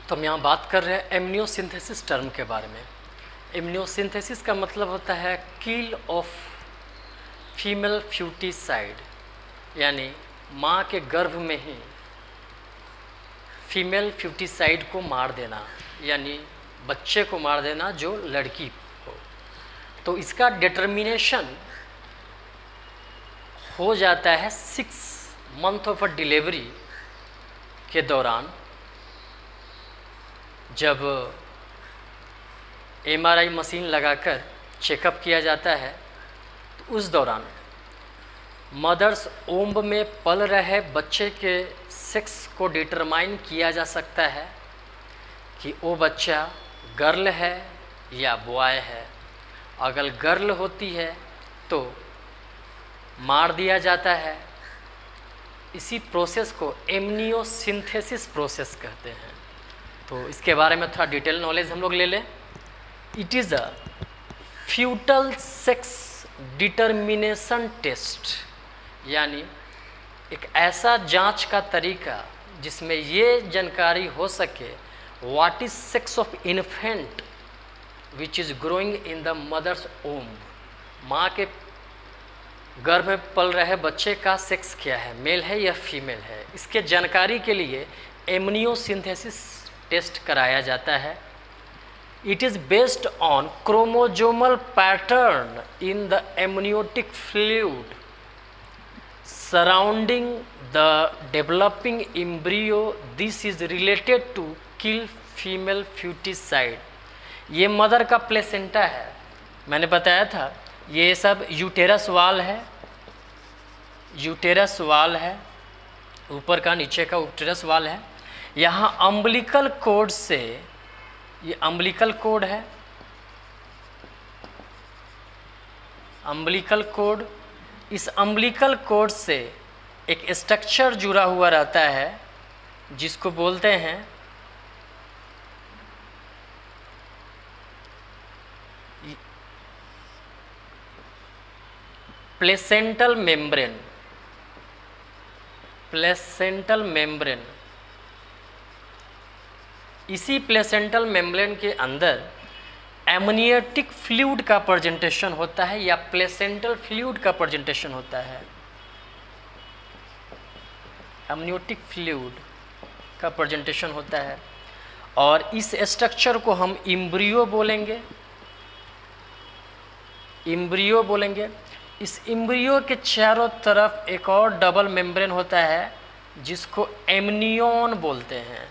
तो हम यहाँ बात कर रहे हैं एमनियोसिंथेसिस टर्म के बारे में। एमनियोसिंथेसिस का मतलब होता है किल ऑफ फीमेल फ्यूटिसाइड, यानी माँ के गर्भ में ही फीमेल फ्यूटिसाइड को मार देना, यानी बच्चे को मार देना जो लड़की हो। तो इसका डिटर्मिनेशन हो जाता है 6 मंथ ऑफ डिलीवरी के दौरान, जब एमआरआई मशीन लगाकर चेकअप किया जाता है। तो उस दौरान मदर्स ओम्ब में पल रहे बच्चे के सेक्स को डिटरमाइन किया जा सकता है कि वो बच्चा गर्ल है या बॉय है। अगर गर्ल होती है तो मार दिया जाता है। इसी प्रोसेस को एमनियोसिंथेसिस प्रोसेस कहते हैं। तो इसके बारे में थोड़ा डिटेल नॉलेज हम लोग ले लें। It is a foetal sex determination test, यानी एक ऐसा जांच का तरीका जिसमें ये जानकारी हो सके what is sex of infant which is growing in the mother's womb. माँ के गर्भ में पल रहे बच्चे का सेक्स क्या है, मेल है या फीमेल है। इसके जानकारी के लिए एमनियोसिंथेसिस टेस्ट कराया जाता है। It is based on chromosomal pattern in the amniotic fluid surrounding the developing embryo. This is related to kill female foeticide. ये मदर का प्लेसेंटा है। मैंने बताया था ये सब यूटेरस वाल है, यूटेरस वाल है, ऊपर का नीचे का यूटेरस वाल है। यहाँ अम्बिलिकल कोड से, ये अम्बिलिकल कोड है, अम्बिलिकल कोड, इस अम्बिलिकल कोड से एक स्ट्रक्चर जुड़ा हुआ रहता है जिसको बोलते हैं प्लेसेंटल मेम्ब्रेन। प्लेसेंटल मेम्ब्रेन, इसी प्लेसेंटल मेम्ब्रेन के अंदर एमनियोटिक फ्लूइड का प्रेजेंटेशन होता है या प्लेसेंटल फ्लूइड का प्रेजेंटेशन होता है। एमनियोटिक फ्लूइड का प्रेजेंटेशन होता है और इस स्ट्रक्चर को हम एम्ब्रियो बोलेंगे, एम्ब्रियो बोलेंगे। इस एम्ब्रियो के चारों तरफ एक और डबल मेम्ब्रेन होता है जिसको एमनियन बोलते हैं,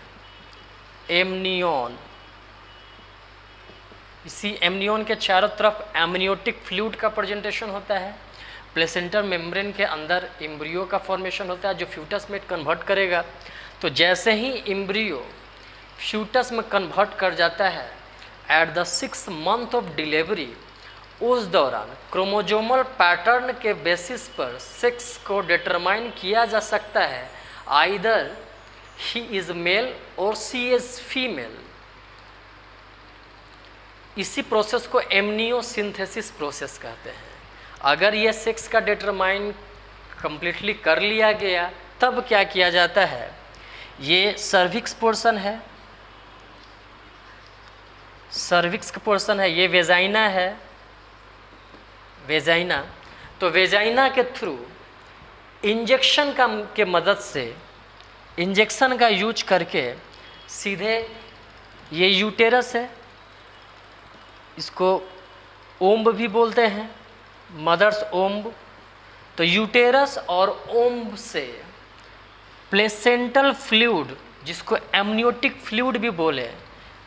एमनियन। इसी एमनियन के चारों तरफ एमनियोटिक फ्लूइड का प्रेजेंटेशन होता है। प्लेसेंटल मेम्ब्रेन के अंदर एम्ब्रियो का फॉर्मेशन होता है जो फ्यूटस में कन्वर्ट करेगा। तो जैसे ही एम्ब्रियो फ्यूटस में कन्वर्ट कर जाता है at the 6 month of delivery, उस दौरान क्रोमोजोमल पैटर्न के बेसिस पर सेक्स को डिटरमाइन किया जा सकता है। आइदर ही इज मेल और सी इज फीमेल। इसी प्रोसेस को एमनियोसिंथेसिस प्रोसेस कहते हैं। अगर ये सेक्स का डिटरमाइन कंप्लीटली कर लिया गया तब क्या किया जाता है, ये सर्विक्स पोर्शन है, सर्विक्स का पोर्शन है, ये वेजाइना है, वेजाइना। तो वेजाइना के थ्रू इंजेक्शन का के मदद से, इंजेक्शन का यूज करके सीधे ये यूटेरस है, इसको ओम्ब भी बोलते हैं, मदर्स ओम्ब। तो यूटेरस और ओम्ब से प्लेसेंटल फ्लूइड, जिसको एमनियोटिक फ्लूइड भी बोले,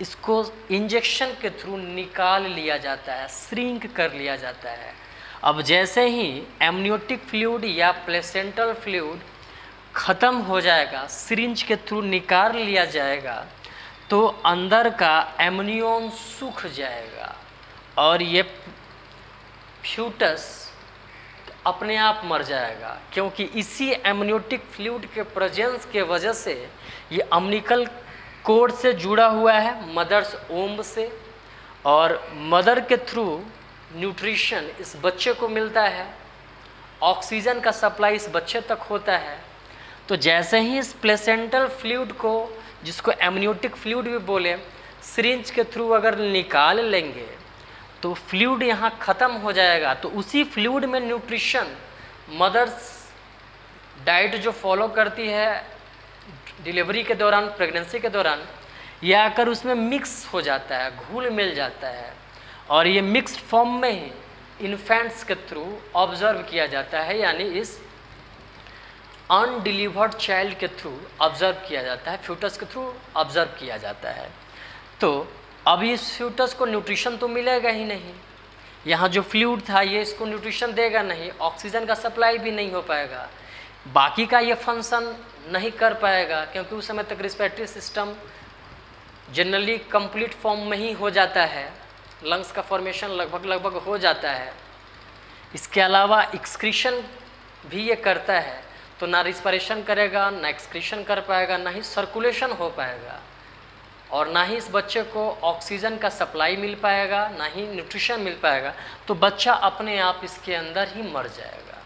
इसको इंजेक्शन के थ्रू निकाल लिया जाता है, श्रिंक कर लिया जाता है। अब जैसे ही एमनियोटिक फ्लूइड या प्लेसेंटल फ्लूइड ख़त्म हो जाएगा, सिरिंज के थ्रू निकाल लिया जाएगा, तो अंदर का एमनियन सूख जाएगा और ये फ्यूटस अपने आप मर जाएगा, क्योंकि इसी एमनियोटिक फ्लूइड के प्रेजेंस के वजह से ये अम्बिलिकल कोड से जुड़ा हुआ है मदर्स ओम्ब से, और मदर के थ्रू न्यूट्रिशन इस बच्चे को मिलता है, ऑक्सीजन का सप्लाई इस बच्चे तक होता है। तो जैसे ही इस प्लेसेंटल फ्लूइड को जिसको एमनियोटिक फ्लूइड भी बोले, सिरिंज के थ्रू अगर निकाल लेंगे तो फ्लूइड यहाँ ख़त्म हो जाएगा। तो उसी फ्लूइड में न्यूट्रिशन मदर्स डाइट जो फॉलो करती है डिलीवरी के दौरान, प्रेगनेंसी के दौरान, यह आकर उसमें मिक्स हो जाता है, घुल मिल जाता है, और ये मिक्स्ड फॉर्म में ही इन्फेंट्स के थ्रू ऑब्जर्व किया जाता है, यानी इस अनडिलीवर्ड चाइल्ड के थ्रू ऑब्जर्व किया जाता है, फ्यूटस के थ्रू ऑब्जर्व किया जाता है। तो अब इस फ्यूटस को न्यूट्रिशन तो मिलेगा ही नहीं, यहाँ जो फ्लूइड था ये इसको न्यूट्रिशन देगा नहीं, ऑक्सीजन का सप्लाई भी नहीं हो पाएगा, बाकी का ये फंक्शन नहीं कर पाएगा, क्योंकि उस समय तक respiratory system generally complete form में ही हो जाता है, लंग्स का फॉर्मेशन लगभग हो जाता है। इसके अलावा एक्सक्रीशन भी ये करता है, तो ना रिस्पिरेशन करेगा, ना एक्सक्रीशन कर पाएगा, ना ही सर्कुलेशन हो पाएगा, और ना ही इस बच्चे को ऑक्सीजन का सप्लाई मिल पाएगा, ना ही न्यूट्रिशन मिल पाएगा। तो बच्चा अपने आप इसके अंदर ही मर जाएगा,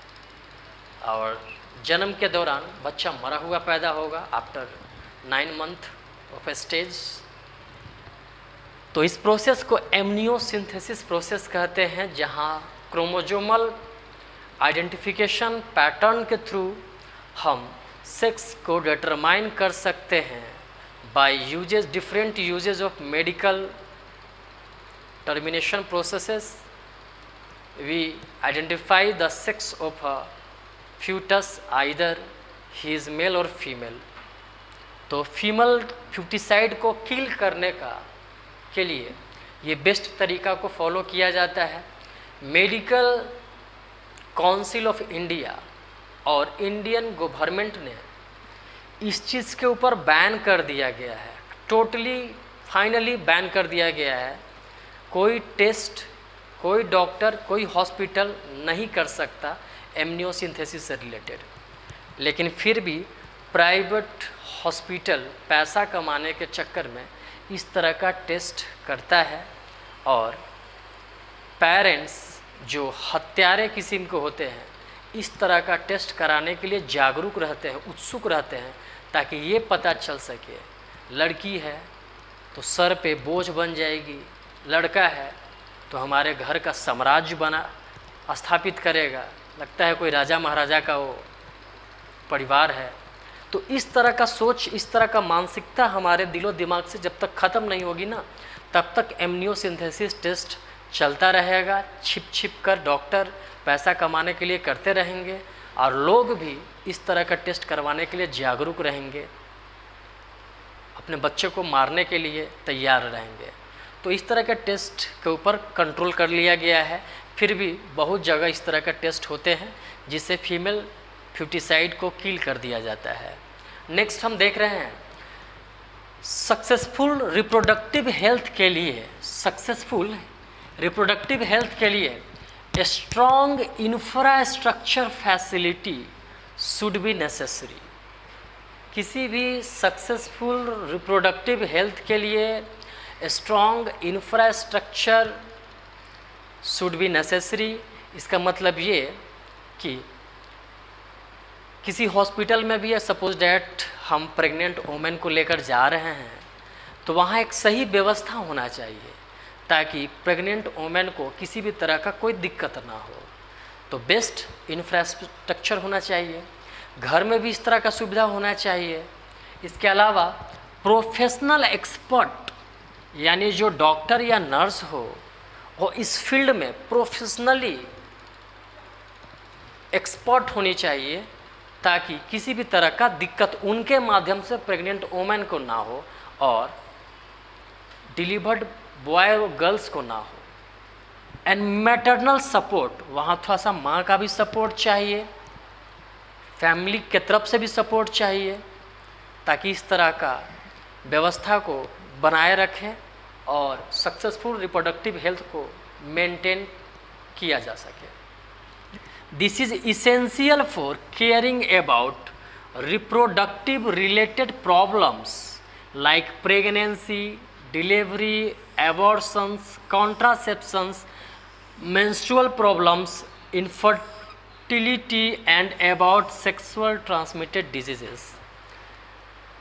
और जन्म के दौरान बच्चा मरा हुआ पैदा होगा आफ्टर 9 मंथ ऑफ स्टेज। तो इस प्रोसेस को एमनियोसिंथेसिस प्रोसेस कहते हैं, जहाँ क्रोमोजोमल आइडेंटिफिकेशन पैटर्न के थ्रू हम सेक्स को डिटरमाइन कर सकते हैं by uses different uses of medical termination processes. We identify the sex of a foetus either he is male और फीमेल। तो फीमेल फ्यूटिसाइड को किल करने के लिए ये बेस्ट तरीका को फॉलो किया जाता है। मेडिकल काउंसिल ऑफ इंडिया और इंडियन गवर्नमेंट ने इस चीज़ के ऊपर बैन कर दिया गया है, टोटली फाइनली बैन कर दिया गया है। कोई टेस्ट, कोई डॉक्टर, कोई हॉस्पिटल नहीं कर सकता एमनियोसिंथेसिस से रिलेटेड, लेकिन फिर भी प्राइवेट हॉस्पिटल पैसा कमाने के चक्कर में इस तरह का टेस्ट करता है, और पेरेंट्स जो हत्यारे किस्म के होते हैं इस तरह का टेस्ट कराने के लिए जागरूक रहते हैं, उत्सुक रहते हैं, ताकि ये पता चल सके लड़की है तो सर पे बोझ बन जाएगी, लड़का है तो हमारे घर का साम्राज्य बना स्थापित करेगा, लगता है कोई राजा महाराजा का वो परिवार है। तो इस तरह का सोच, इस तरह का मानसिकता हमारे दिलो दिमाग से जब तक ख़त्म नहीं होगी ना, तब तक एमनियोसिंथेसिस टेस्ट चलता रहेगा। छिप छिप कर डॉक्टर पैसा कमाने के लिए करते रहेंगे, और लोग भी इस तरह का टेस्ट करवाने के लिए जागरूक रहेंगे, अपने बच्चे को मारने के लिए तैयार रहेंगे। तो इस तरह के टेस्ट के ऊपर कंट्रोल कर लिया गया है। फिर भी बहुत जगह इस तरह का टेस्ट होते हैं जिससे फीमेल फ्यूटिसाइड को किल कर दिया जाता है। नेक्स्ट हम देख रहे हैं सक्सेसफुल रिप्रोडक्टिव हेल्थ के लिए, सक्सेसफुल रिप्रोडक्टिव हेल्थ के लिए strong infrastructure facility should be necessary. किसी भी सक्सेसफुल रिप्रोडक्टिव हेल्थ के लिए strong infrastructure should be necessary. इसका मतलब ये कि किसी हॉस्पिटल में भी है, सपोज डैट हम प्रेग्नेंट वुमेन को लेकर जा रहे हैं, तो वहाँ एक सही व्यवस्था होना चाहिए ताकि प्रेग्नेंट वुमेन को किसी भी तरह का कोई दिक्कत ना हो। तो बेस्ट इंफ्रास्ट्रक्चर होना चाहिए, घर में भी इस तरह का सुविधा होना चाहिए। इसके अलावा प्रोफेशनल एक्सपर्ट, यानी जो डॉक्टर या नर्स हो वो इस फील्ड में प्रोफेशनली एक्सपर्ट होनी चाहिए, ताकि किसी भी तरह का दिक्कत उनके माध्यम से प्रेग्नेंट वुमेन को ना हो और डिलीवर्ड बॉय और गर्ल्स को ना हो। एंड मैटरनल सपोर्ट, वहाँ थोड़ा सा माँ का भी सपोर्ट चाहिए, फैमिली के तरफ से भी सपोर्ट चाहिए, ताकि इस तरह का व्यवस्था को बनाए रखें और सक्सेसफुल रिप्रोडक्टिव हेल्थ को मेंटेन किया जा सके। This is essential for caring about reproductive related problems like pregnancy, delivery, abortions, contraceptions, menstrual problems, infertility and about sexual transmitted diseases।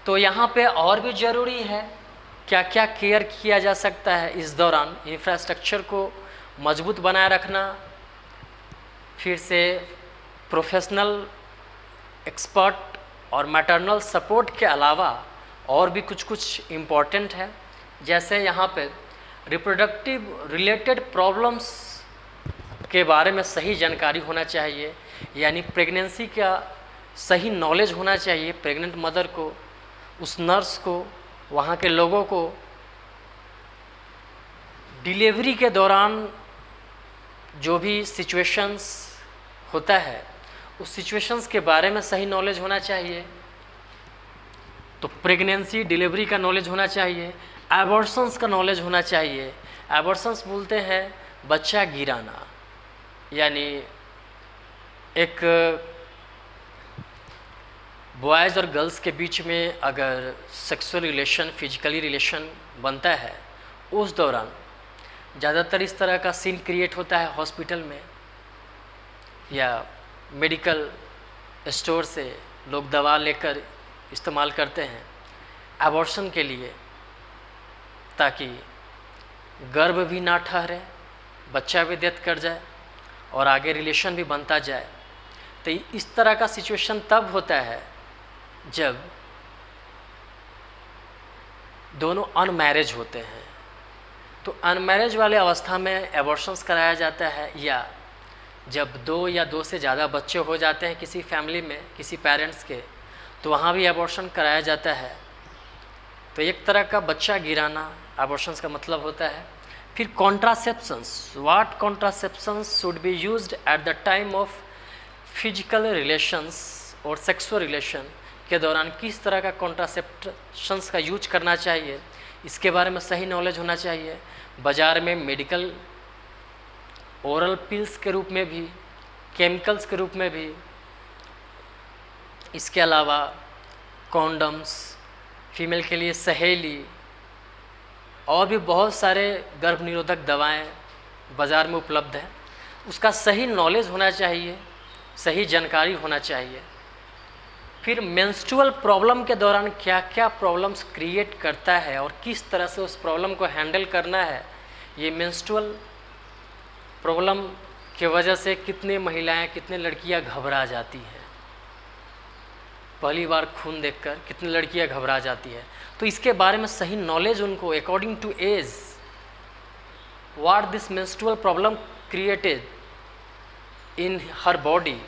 तो तो यहाँ पे और भी ज़रूरी है क्या क्या केयर किया जा सकता है इस दौरान। इंफ्रास्ट्रक्चर को मजबूत बनाए रखना, फिर से प्रोफेशनल एक्सपर्ट और मैटरनल सपोर्ट के अलावा और भी कुछ इम्पॉर्टेंट है। जैसे यहाँ पे रिप्रोडक्टिव रिलेटेड प्रॉब्लम्स के बारे में सही जानकारी होना चाहिए, यानी प्रेगनेंसी का सही नॉलेज होना चाहिए प्रेग्नेंट मदर को, उस नर्स को, वहाँ के लोगों को। डिलीवरी के दौरान जो भी सिचुएशंस होता है उस सिचुएशंस के बारे में सही नॉलेज होना चाहिए। तो प्रेगनेंसी डिलीवरी का नॉलेज होना चाहिए, एबॉर्शंस का नॉलेज होना चाहिए। एबॉर्शंस बोलते हैं बच्चा गिराना, यानी एक बॉयज़ और गर्ल्स के बीच में अगर सेक्सुअल रिलेशन, फिजिकली रिलेशन बनता है, उस दौरान ज़्यादातर इस तरह का सीन क्रिएट होता है हॉस्पिटल में या मेडिकल स्टोर से लोग दवा लेकर इस्तेमाल करते हैं एबॉर्शन के लिए, ताकि गर्भ भी ना ठहरे, बच्चा भी डेथ कर जाए और आगे रिलेशन भी बनता जाए। तो इस तरह का सिचुएशन तब होता है जब दोनों अनमैरिज होते हैं। तो अनमैरिज वाले अवस्था में एबॉर्शंस कराया जाता है, या जब 2 या 2 से ज़्यादा बच्चे हो जाते हैं किसी फैमिली में, किसी पेरेंट्स के, तो वहाँ भी एबॉर्शन कराया जाता है। तो एक तरह का बच्चा गिराना एबॉर्शंस का मतलब होता है। फिर contraceptions, what contraceptions should be used at the time of physical relations और सेक्सुअल रिलेशन के दौरान किस तरह का कॉन्ट्रासेप्शंस का यूज करना चाहिए, इसके बारे में सही नॉलेज होना चाहिए। बाज़ार में मेडिकल ओरल पिल्स के रूप में भी, केमिकल्स के रूप में भी, इसके अलावा कॉन्डम्स, फीमेल के लिए सहेली और भी बहुत सारे गर्भ निरोधक दवाएं बाज़ार में उपलब्ध हैं। उसका सही नॉलेज होना चाहिए, सही जानकारी होना चाहिए। फिर मेंस्ट्रुअल प्रॉब्लम के दौरान क्या क्या प्रॉब्लम्स क्रिएट करता है और किस तरह से उस प्रॉब्लम को हैंडल करना है। ये मेंस्ट्रुअल प्रॉब्लम के वजह से कितने महिलाएं, कितने लड़कियां घबरा जाती हैं, पहली बार खून देखकर कितनी लड़कियां घबरा जाती है। तो इसके बारे में सही नॉलेज उनको according to age, what this menstrual problem created in her body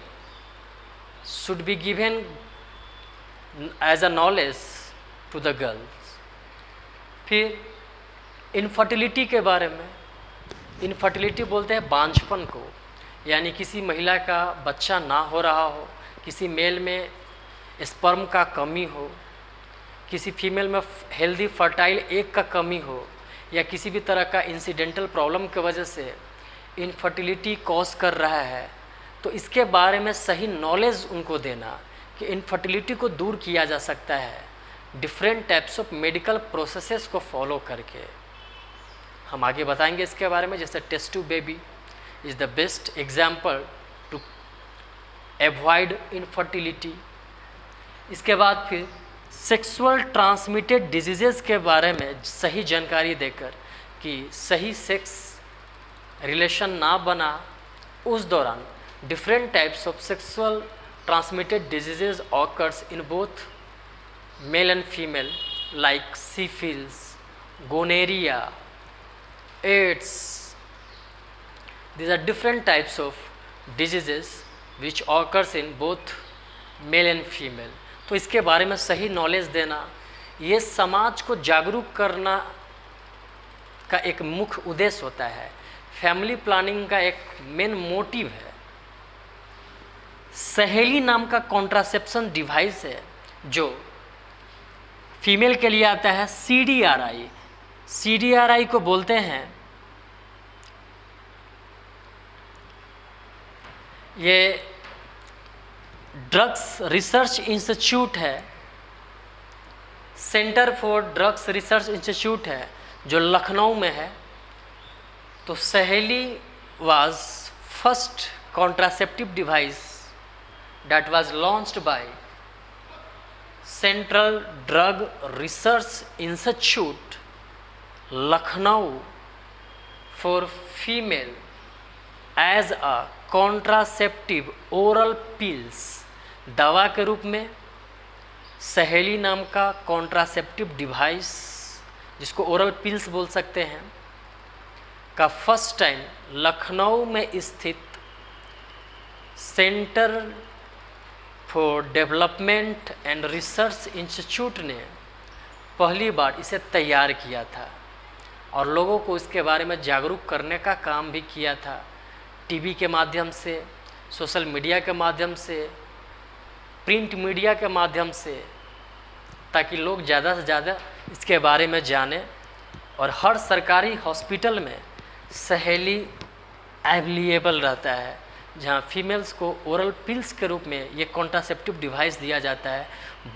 should be given as a knowledge to the girls. फिर इनफर्टिलिटी के बारे में, इनफर्टिलिटी बोलते हैं बांझपन को, यानी किसी महिला का बच्चा ना हो रहा हो, किसी मेल में स्पर्म का कमी हो, किसी फीमेल में हेल्दी फर्टाइल एग का कमी हो, या किसी भी तरह का इंसिडेंटल प्रॉब्लम की वजह से इनफर्टिलिटी कॉज कर रहा है, तो इसके बारे में सही नॉलेज उनको देना कि इनफर्टिलिटी को दूर किया जा सकता है different types of medical processes को फॉलो करके। हम आगे बताएंगे इसके बारे में, जैसे test tube baby is the best example to avoid infertility. इसके बाद फिर सेक्सुअल ट्रांसमिटेड डिजीज़ेस के बारे में सही जानकारी देकर कि सही सेक्स रिलेशन ना बना, उस दौरान different types of sexual transmitted diseases occurs in both male and female like syphilis, gonorrhea, AIDS. These are different types of diseases which occurs in both male and female. तो इसके बारे में सही knowledge देना, ये समाज को जागरूक करना का एक मुख्य उद्देश्य होता है। फैमिली प्लानिंग का एक मेन मोटिव है। सहेली नाम का कॉन्ट्रासेप्शन डिवाइस है जो फीमेल के लिए आता है, CDRI। CDRI को बोलते हैं, ये ड्रग्स रिसर्च इंस्टीट्यूट है, centre for drugs research institute है जो लखनऊ में है। तो Saheli was first contraceptive device that was launched by central drug research institute Lucknow for female as a contraceptive oral pills, दवा के रूप में सहेली नाम का कॉन्ट्रासेप्टिव डिवाइस, जिसको ओरल पिल्स बोल सकते हैं, का फर्स्ट टाइम लखनऊ में स्थित centre for development and research institute ने पहली बार इसे तैयार किया था और लोगों को इसके बारे में जागरूक करने का काम भी किया था, टीवी के माध्यम से, सोशल मीडिया के माध्यम से, प्रिंट मीडिया के माध्यम से, ताकि लोग ज़्यादा से ज़्यादा इसके बारे में जानें। और हर सरकारी हॉस्पिटल में सहेली अवेलेबल रहता है, जहाँ फीमेल्स को ओरल पिल्स के रूप में ये कॉन्ट्रासेप्टिव डिवाइस दिया जाता है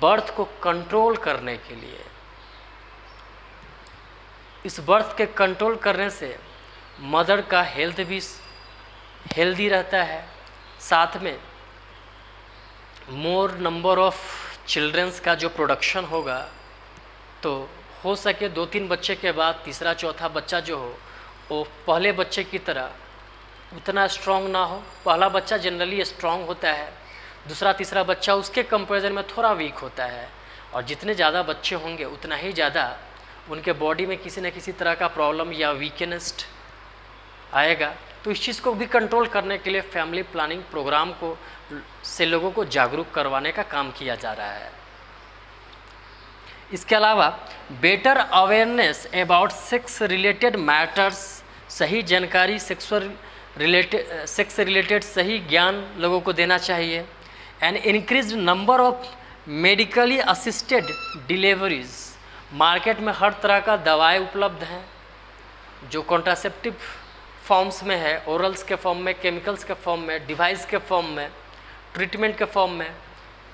बर्थ को कंट्रोल करने के लिए। इस बर्थ के कंट्रोल करने से मदर का हेल्थ भी हेल्दी रहता है, साथ में मोर नंबर ऑफ चिल्ड्रंस का जो प्रोडक्शन होगा, तो हो सके 2-3 बच्चे के बाद तीसरा चौथा बच्चा जो हो वो पहले बच्चे की तरह उतना स्ट्रॉन्ग ना हो। पहला बच्चा जनरली स्ट्रॉन्ग होता है, दूसरा तीसरा बच्चा उसके कंपैरिजन में थोड़ा वीक होता है, और जितने ज़्यादा बच्चे होंगे उतना ही ज़्यादा उनके बॉडी में किसी न किसी तरह का प्रॉब्लम या वीकनेस आएगा। तो इस चीज़ को भी कंट्रोल करने के लिए फैमिली प्लानिंग प्रोग्राम को से लोगों को जागरूक करवाने का काम किया जा रहा है। इसके अलावा better awareness about sex related matters, सही जानकारी सेक्स रिलेटेड सही ज्ञान लोगों को देना चाहिए। And increase number of medically assisted deliveries, market में हर तरह का दवाएं उपलब्ध हैं जो कॉन्ट्रासेप्टिव फॉर्म्स में है, ओरल्स के फॉर्म में, केमिकल्स के फॉर्म में, डिवाइस के फॉर्म में, ट्रीटमेंट के फॉर्म में।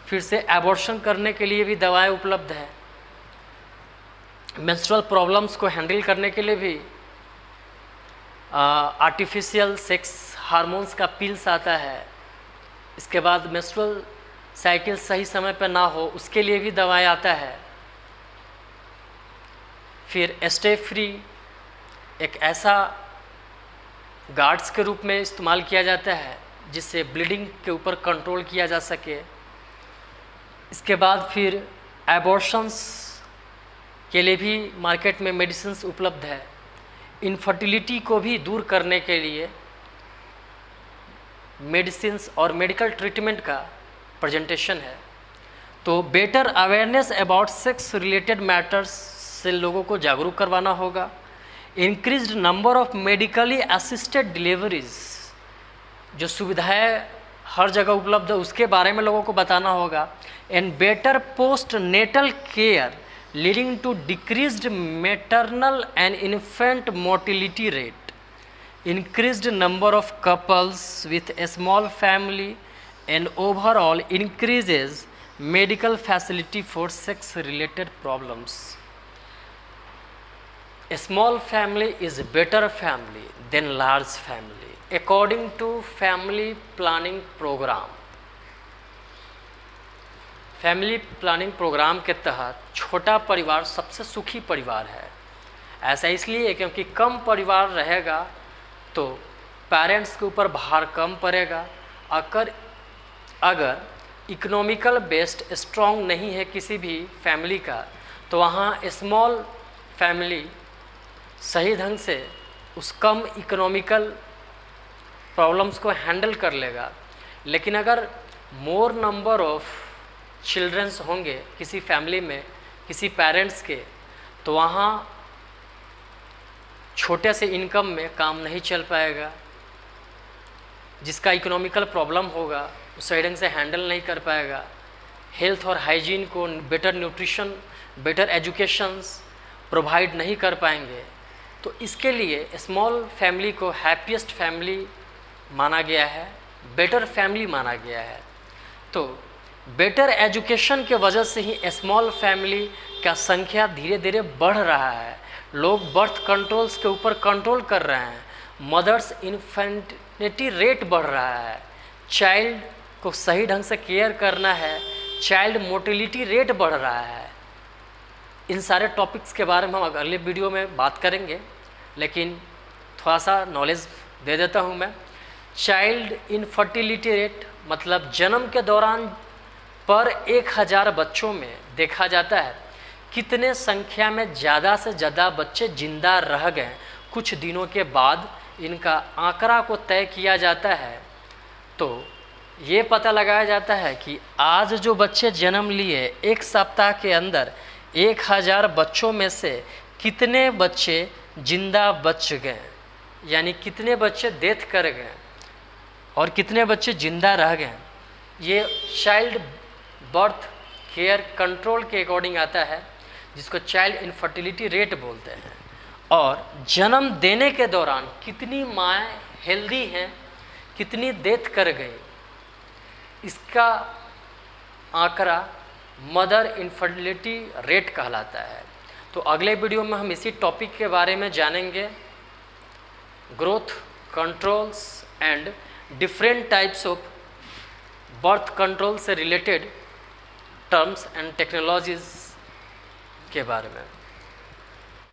फिर से एबॉर्शन करने के लिए भी दवाएं उपलब्ध है, मेंस्ट्रुअल प्रॉब्लम्स को हैंडल करने के लिए भी आर्टिफिशियल सेक्स हार्मोन्स का पिल्स आता है। इसके बाद मेंस्ट्रुअल साइकिल सही समय पर ना हो उसके लिए भी दवाएं आता है। फिर स्टे फ्री एक ऐसा गार्ड्स के रूप में इस्तेमाल किया जाता है जिससे ब्लीडिंग के ऊपर कंट्रोल किया जा सके। इसके बाद फिर एबॉर्शंस के लिए भी मार्केट में मेडिसिन्स उपलब्ध है। इनफर्टिलिटी को भी दूर करने के लिए मेडिसिन्स और मेडिकल ट्रीटमेंट का प्रेजेंटेशन है। तो better awareness about sex related matters से लोगों को जागरूक करवाना होगा। Increased number of medically assisted deliveries, जो सुविधाएं हर जगह उपलब्ध है उसके बारे में लोगों को बताना होगा। And better postnatal care leading to decreased maternal and infant mortality rate, increased number of couples with a small family and overall increases medical facility for sex related problems. A small family is a better family than large family according to family planning program। Family planning programme के तहत छोटा परिवार सबसे सुखी परिवार है। ऐसा इसलिए क्योंकि कम परिवार रहेगा तो पेरेंट्स के ऊपर भार कम पड़ेगा। अगर इकोनॉमिकल बेस्ड स्ट्रॉन्ग नहीं है किसी भी फैमिली का, तो वहाँ स्मॉल फैमिली सही ढंग से उस कम इकोनॉमिकल प्रॉब्लम्स को हैंडल कर लेगा। लेकिन अगर मोर नंबर ऑफ चिल्ड्रंस होंगे किसी फैमिली में, किसी पेरेंट्स के, तो वहाँ छोटे से इनकम में काम नहीं चल पाएगा। जिसका इकोनॉमिकल प्रॉब्लम होगा उस सही ढंग से हैंडल नहीं कर पाएगा। हेल्थ और हाइजीन को, better nutrition, better educations provide नहीं कर पाएंगे। तो इसके लिए स्मॉल फैमिली को हैप्पीएस्ट फैमिली माना गया है, बेटर फैमिली माना गया है। तो बेटर एजुकेशन के वजह से ही स्मॉल फैमिली का संख्या धीरे धीरे बढ़ रहा है। लोग बर्थ कंट्रोल्स के ऊपर कंट्रोल कर रहे हैं, मदर्स इन्फेंटिलिटी रेट बढ़ रहा है, चाइल्ड को सही ढंग से केयर करना है, चाइल्ड मोर्टेलिटी रेट बढ़ रहा है। इन सारे टॉपिक्स के बारे में हम अगले वीडियो में बात करेंगे, लेकिन थोड़ा सा नॉलेज दे देता हूँ मैं। चाइल्ड इनफर्टिलिटी रेट मतलब जन्म के दौरान पर 1000 बच्चों में देखा जाता है कितने संख्या में ज़्यादा से ज़्यादा बच्चे जिंदा रह गए। कुछ दिनों के बाद इनका आंकड़ा को तय किया जाता है, तो ये पता लगाया जाता है कि आज जो बच्चे जन्म लिए एक सप्ताह के अंदर 1000 बच्चों में से कितने बच्चे जिंदा बच गए, यानी कितने बच्चे डेथ कर गए और कितने बच्चे जिंदा रह गए। ये चाइल्ड बर्थ केयर कंट्रोल के अकॉर्डिंग आता है, जिसको चाइल्ड इनफर्टिलिटी रेट बोलते हैं। और जन्म देने के दौरान कितनी माएँ हेल्दी हैं, कितनी डेथ कर गई, इसका आंकड़ा मदर इनफर्टिलिटी रेट कहलाता है। तो अगले वीडियो में हम इसी टॉपिक के बारे में जानेंगे, growth controls and different types of birth control से रिलेटेड टर्म्स एंड टेक्नोलॉजीज़ के बारे में।